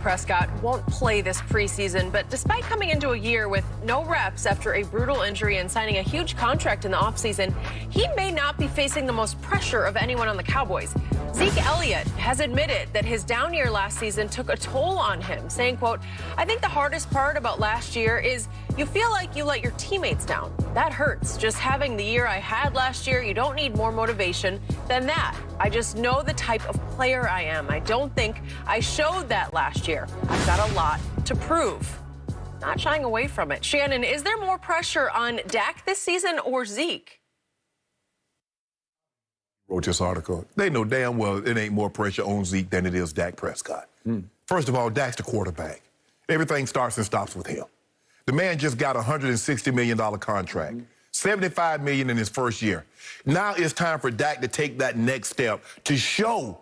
Prescott won't play this preseason, but despite coming into a year with no reps after a brutal injury and signing a huge contract in the offseason, he may not be facing the most pressure of anyone on the Cowboys. Zeke Elliott has admitted that his down year last season took a toll on him, saying, quote, "I think the hardest part about last year is you feel like you let your teammates down. That hurts. Just having the year I had last year, you don't need more motivation than that. I just know the type of player I am. I don't think I showed that last year. I've got a lot to prove." Not shying away from it. Shannon, is there more pressure on Dak this season or Zeke? Wrote this article. They know damn well it ain't more pressure on Zeke than it is Dak Prescott. First of all, Dak's the quarterback. Everything starts and stops with him. The man just got a $160 million contract, $75 million in his first year. Now it's time for Dak to take that next step to show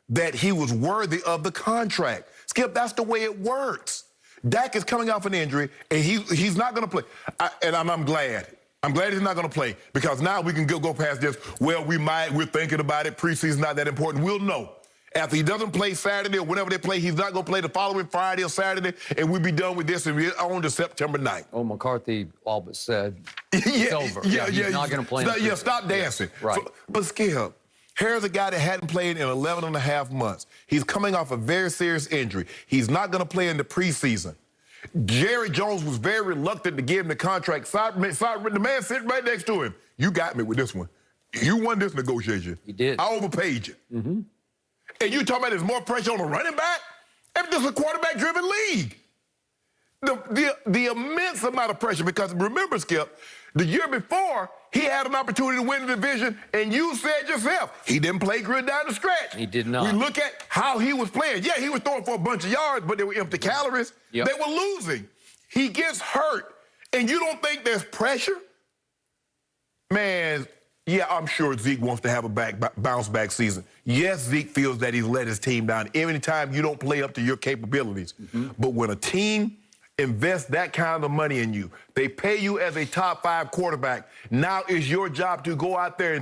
that he was worthy of the contract. Skip, that's the way it works. Dak is coming off an injury, and he's not going to play. I'm glad. I'm glad he's not going to play, because now we can go past this. Well, we're thinking about it. Preseason's not that important. We'll know. After he doesn't play Saturday or whenever they play, he's not going to play the following Friday or Saturday, and we'll be done with this and we're on to September 9th. Oh, McCarthy all but said it's over. He's not going to play. Stop dancing. Right. But Skip, here's a guy that hadn't played in 11 and a half months. He's coming off a very serious injury. He's not going to play in the preseason. Jerry Jones was very reluctant to give him the contract. The man sitting right next to him. You got me with this one. You won this negotiation. You did. I overpaid you. And you talking about there's more pressure on a running back? This is a quarterback-driven league. The immense amount of pressure, because remember, Skip, the year before, he had an opportunity to win the division, and you said yourself, he didn't play good down the stretch. He did not. We look at how he was playing. Yeah, he was throwing for a bunch of yards, but they were empty calories. Yep. They were losing. He gets hurt, and you don't think there's pressure? Man, yeah, I'm sure Zeke wants to have a bounce-back season. Yes, Zeke feels that he's let his team down. Every time you don't play up to your capabilities. But when a team invest that kind of money in you, they pay you as a top 5 quarterback, now it's your job to go out there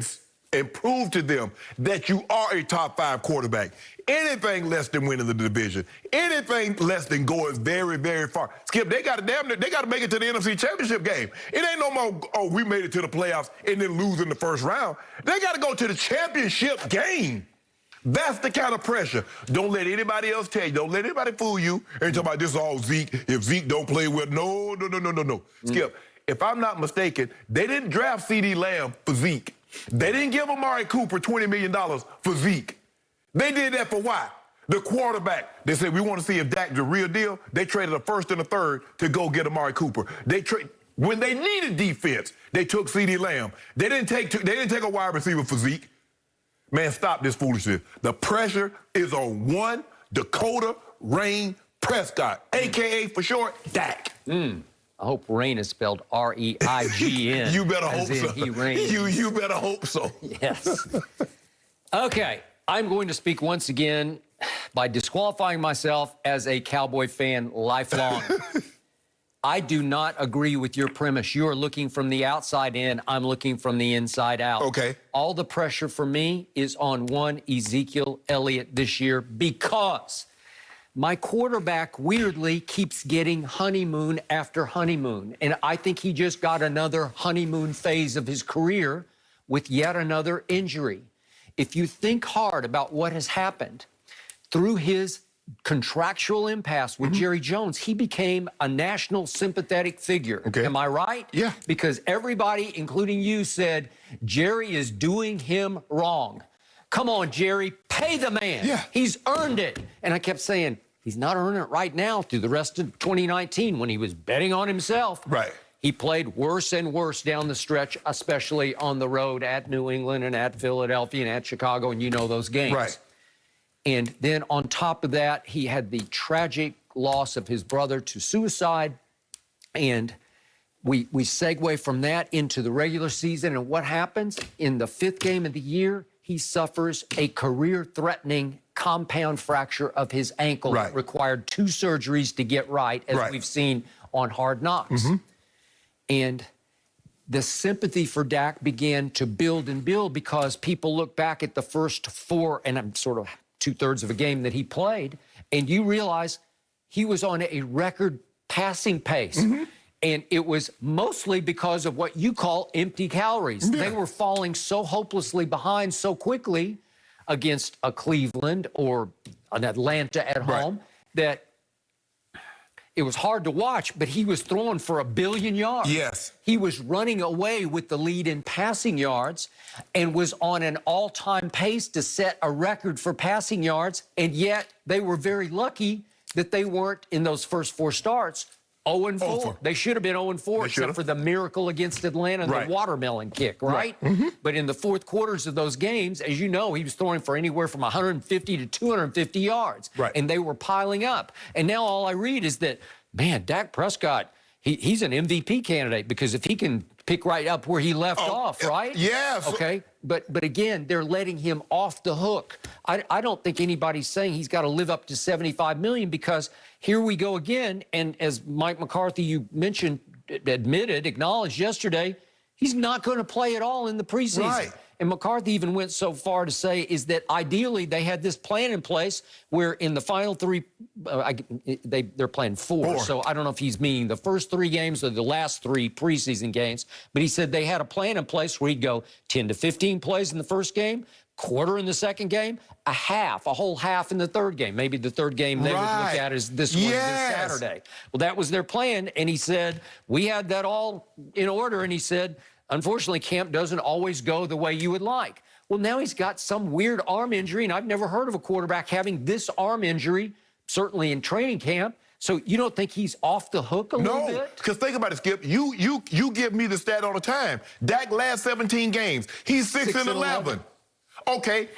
and prove to them that you are a top 5 quarterback. Anything less than winning the division, anything less than going very, very far. Skip, they got to make it to the NFC Championship game. It ain't no more, oh, we made it to the playoffs and then lose in the first round. They got to go to the championship game. That's the kind of pressure. Don't let anybody else tell you. Don't let anybody fool you and talk about this is all Zeke. If Zeke don't play well, no. Skip, if I'm not mistaken, they didn't draft C.D. Lamb for Zeke. They didn't give Amari Cooper $20 million for Zeke. They did that for why? The quarterback. They said, we want to see if Dak's the real deal. They traded a first and a third to go get Amari Cooper. When they needed defense, they took C.D. Lamb. They didn't take a wide receiver for Zeke. Man, stop this foolishness. The pressure is on one Dakota Rain Prescott, a.k.a. for short, Dak. I hope Rain is spelled R-E-I-G-N. You better hope so. He reigns. You better hope so. Yes. Okay, I'm going to speak once again by disqualifying myself as a Cowboy fan lifelong. I do not agree with your premise. You are looking from the outside in. I'm looking from the inside out. Okay. All the pressure for me is on one Ezekiel Elliott this year, because my quarterback weirdly keeps getting honeymoon after honeymoon. And I think he just got another honeymoon phase of his career with yet another injury. If you think hard about what has happened through his contractual impasse with Jerry Jones, he became a national sympathetic figure. Okay. Am I right? Yeah. Because everybody, including you, said Jerry is doing him wrong. Come on, Jerry, pay the man. Yeah. He's earned it. And I kept saying, he's not earning it right now through the rest of 2019 when he was betting on himself. Right. He played worse and worse down the stretch, especially on the road at New England and at Philadelphia and at Chicago, and you know those games. Right. And then on top of that, he had the tragic loss of his brother to suicide. And we segue from that into the regular season. And what happens? In the 5th game of the year, he suffers a career-threatening compound fracture of his ankle. Right. That required 2 surgeries to get right, as we've seen on Hard Knocks. And the sympathy for Dak began to build and build, because people look back at the first 4, and I'm sort of 2/3 of a game that he played, and you realize he was on a record passing pace. And it was mostly because of what you call empty calories. Yeah. They were falling so hopelessly behind so quickly against a Cleveland or an Atlanta at home that it was hard to watch, but he was throwing for 1 billion yards. Yes. He was running away with the lead in passing yards and was on an all-time pace to set a record for passing yards, and yet they were very lucky that they weren't in those first 4 starts 0-4. They should have been 0-4 except for the miracle against Atlanta and the watermelon kick, right? But in the fourth quarters of those games, as you know, he was throwing for anywhere from 150 to 250 yards. And they were piling up. And now all I read is that, man, Dak Prescott, he's an MVP candidate because if he can pick right up where he left off, right? Yes. Okay. But again, they're letting him off the hook. I don't think anybody's saying he's got to live up to $75 million because here we go again. And as Mike McCarthy, you mentioned, acknowledged yesterday, he's not going to play at all in the preseason. And McCarthy even went so far to say is that ideally they had this plan in place where in the final 3, they're playing 4. So I don't know if he's meaning the first 3 games or the last 3 preseason games. But he said they had a plan in place where he'd go 10 to 15 plays in the first game, quarter in the second game, a whole half in the third game. Maybe the third game they would look at as this one this Saturday. Well, that was their plan. And he said, we had that all in order. And he said, unfortunately, camp doesn't always go the way you would like. Well, now he's got some weird arm injury, and I've never heard of a quarterback having this arm injury, certainly in training camp. So you don't think he's off the hook a little bit? No, because think about it, Skip. You give me the stat all the time. Dak last 17 games, he's 6-11. Okay.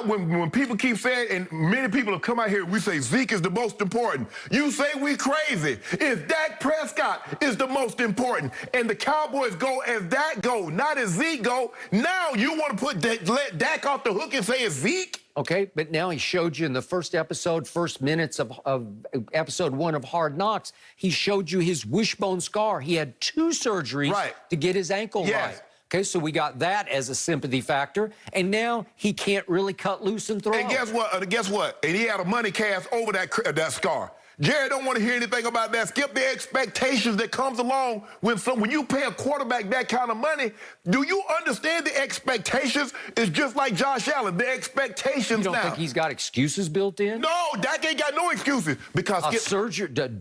When people keep saying, and many people have come out here, we say Zeke is the most important. You say we crazy. If Dak Prescott is the most important, and the Cowboys go as Dak go, not as Zeke go, now you want to let Dak off the hook and say it's Zeke? Okay, but now he showed you in the first minutes of episode 1 of Hard Knocks, he showed you his wishbone scar. He had 2 surgeries to get his ankle right. Okay, so we got that as a sympathy factor, and now he can't really cut loose and throw. And guess what? And he had a money cast over that scar. Jerry don't want to hear anything about that. Skip the expectations that comes along when you pay a quarterback that kind of money. Do you understand the expectations? It's just like Josh Allen. The expectations now. You don't think he's got excuses built in? No, Dak ain't got no excuses because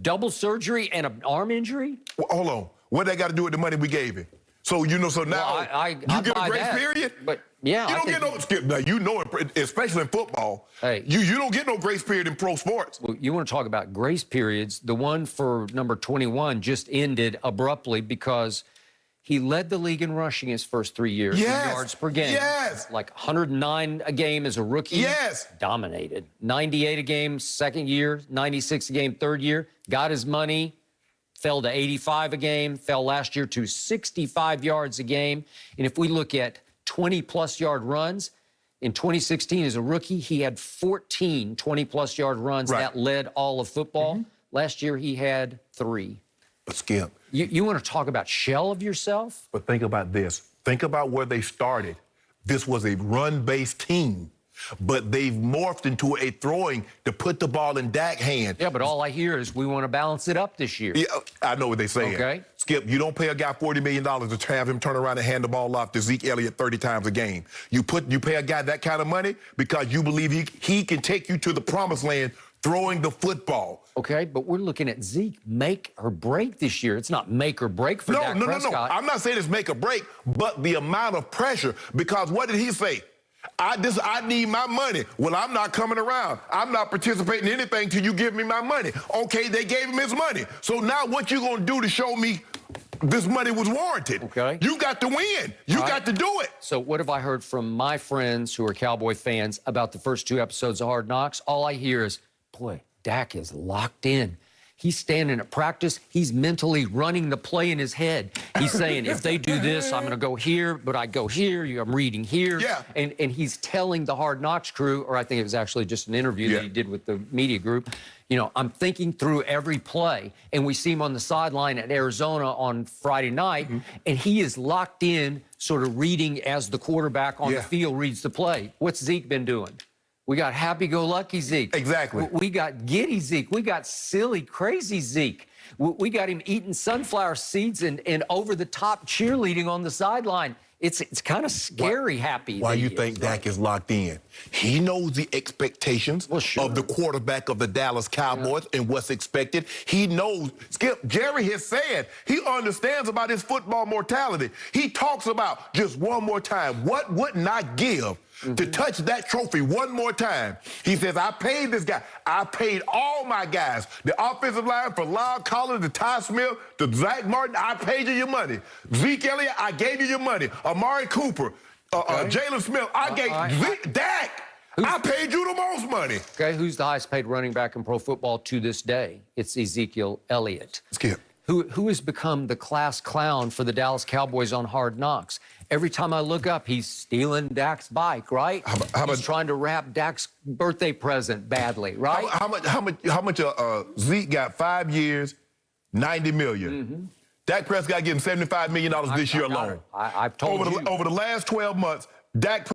double surgery and an arm injury? Well, hold on. What that got to do with the money we gave him? So so now you get a grace period. But yeah, you don't get no Skip. Now you know, especially in football, you don't get no grace period in pro sports. Well, you want to talk about grace periods? The one for number 21 just ended abruptly because he led the league in rushing his first 3 years in yards per game. Like 109 a game as a rookie. Dominated. 98 a game second year, 96 a game third year. Got his money. Fell to 85 a game, fell last year to 65 yards a game. And if we look at 20-plus yard runs, in 2016 as a rookie, he had 14 20-plus yard runs. That led all of football. Last year, he had 3. But Skip. You want to talk about shell of yourself? But think about this. Think about where they started. This was a run-based team. But they've morphed into a throwing to put the ball in Dak's hand. Yeah, but all I hear is we want to balance it up this year. Yeah, I know what they're saying. Okay. Skip, you don't pay a guy $40 million to have him turn around and hand the ball off to Zeke Elliott 30 times a game. You pay a guy that kind of money because you believe he can take you to the promised land throwing the football. Okay, but we're looking at Zeke make or break this year. It's not make or break for Dak Prescott. No. I'm not saying it's make or break, but the amount of pressure. Because what did he say? I need my money. Well, I'm not coming around. I'm not participating in anything till you give me my money. Okay, they gave him his money. So now what you gonna do to show me this money was warranted? Okay. You got to win. You got to do it. So what have I heard from my friends who are Cowboy fans about the first 2 episodes of Hard Knocks? All I hear is, boy, Dak is locked in. He's standing at practice. He's mentally running the play in his head. He's saying, if they do this, I'm going to go here, but I go here. I'm reading here. And he's telling the Hard Knocks crew, or I think it was actually just an interview that he did with the media group, I'm thinking through every play. And we see him on the sideline at Arizona on Friday night, and he is locked in, sort of reading as the quarterback on the field reads the play. What's Zeke been doing? We got happy-go-lucky Zeke. Exactly. We got giddy Zeke. We got silly, crazy Zeke. We got him eating sunflower seeds and over-the-top cheerleading on the sideline. It's kind of scary happy. Why you think Dak is locked in? He knows the expectations of the quarterback of the Dallas Cowboys and what's expected. He knows. Skip, Jerry has said he understands about his football mortality. He talks about just one more time. What wouldn't I give to touch that trophy one more time? He says, I paid this guy. I paid all my guys. The offensive line from Lyle Collins to Ty Smith to Zach Martin, I paid you your money. Zeke Elliott, I gave you your money. Amari Cooper, Jalen Smith, I gave Dak. I paid you the most money. Okay, who's the highest paid running back in pro football to this day? It's Ezekiel Elliott. Skip. Who has become the class clown for the Dallas Cowboys on Hard Knocks. Every time I look up, he's stealing Dak's bike, right? He's trying to wrap Dak's birthday present badly, right? How much Zeke got 5 years, $90 million. Dak Prescott getting $75 million this year alone. I've told you. Over the last 12 months, Dak